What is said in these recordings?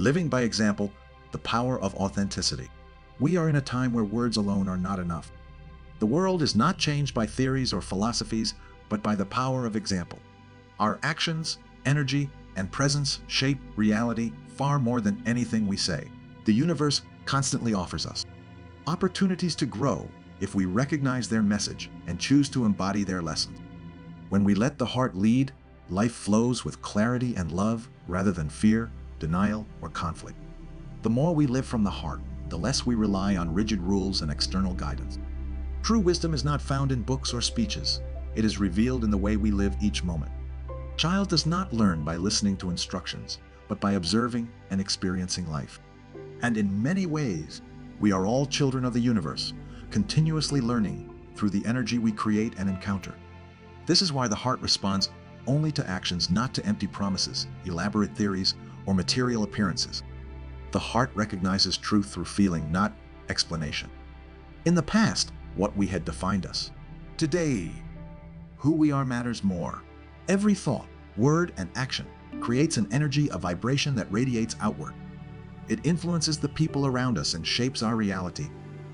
Living by example, the power of authenticity. We are in a time where words alone are not enough. The world is not changed by theories or philosophies, but by the power of example. Our actions, energy, and presence shape reality far more than anything we say. The universe constantly offers us opportunities to grow if we recognize their message and choose to embody their lessons. When we let the heart lead, life flows with clarity and love rather than fear, denial, or conflict. The more we live from the heart, the less we rely on rigid rules and external guidance. True wisdom is not found in books or speeches. It is revealed in the way we live each moment. A child does not learn by listening to instructions, but by observing and experiencing life. And in many ways, we are all children of the universe, continuously learning through the energy we create and encounter. This is why the heart responds only to actions, not to empty promises, elaborate theories, or material appearances. The heart recognizes truth through feeling, not explanation. In the past, what we had defined us. Today, who we are matters more. Every thought, word, and action creates an energy, a vibration that radiates outward. It influences the people around us and shapes our reality,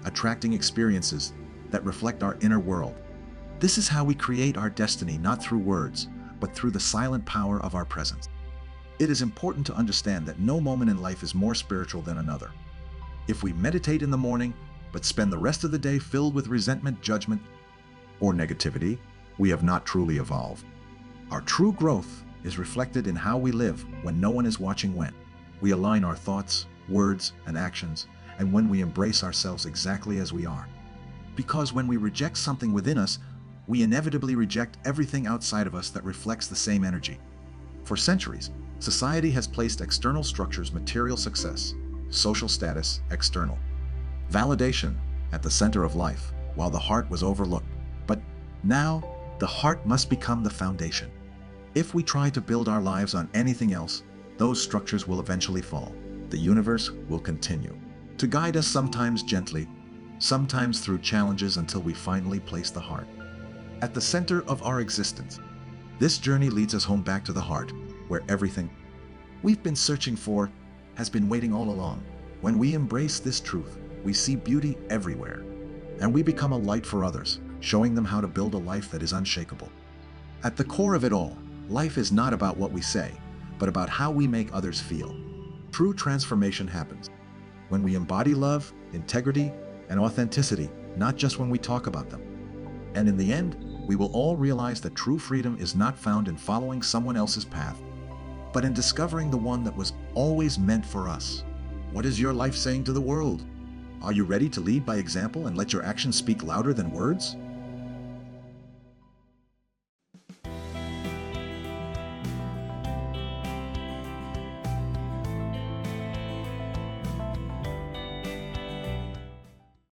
attracting experiences that reflect our inner world. This is how we create our destiny, not through words, but through the silent power of our presence. It is important to understand that no moment in life is more spiritual than another. If we meditate in the morning, but spend the rest of the day filled with resentment, judgment, or negativity, we have not truly evolved. Our true growth is reflected in how we live when no one is watching. When we align our thoughts, words, and actions, and when we embrace ourselves exactly as we are. Because when we reject something within us, we inevitably reject everything outside of us that reflects the same energy. For centuries, society has placed external structures, material success, social status, external validation at the center of life, while the heart was overlooked. But now, the heart must become the foundation. If we try to build our lives on anything else, those structures will eventually fall. The universe will continue to guide us, sometimes gently, sometimes through challenges, until we finally place the heart at the center of our existence. This journey leads us home, back to the heart, where everything we've been searching for has been waiting all along. When we embrace this truth, we see beauty everywhere, and we become a light for others, showing them how to build a life that is unshakable. At the core of it all, life is not about what we say, but about how we make others feel. True transformation happens when we embody love, integrity, and authenticity, not just when we talk about them. And in the end, we will all realize that true freedom is not found in following someone else's path, but in discovering the one that was always meant for us. What is your life saying to the world? Are you ready to lead by example and let your actions speak louder than words?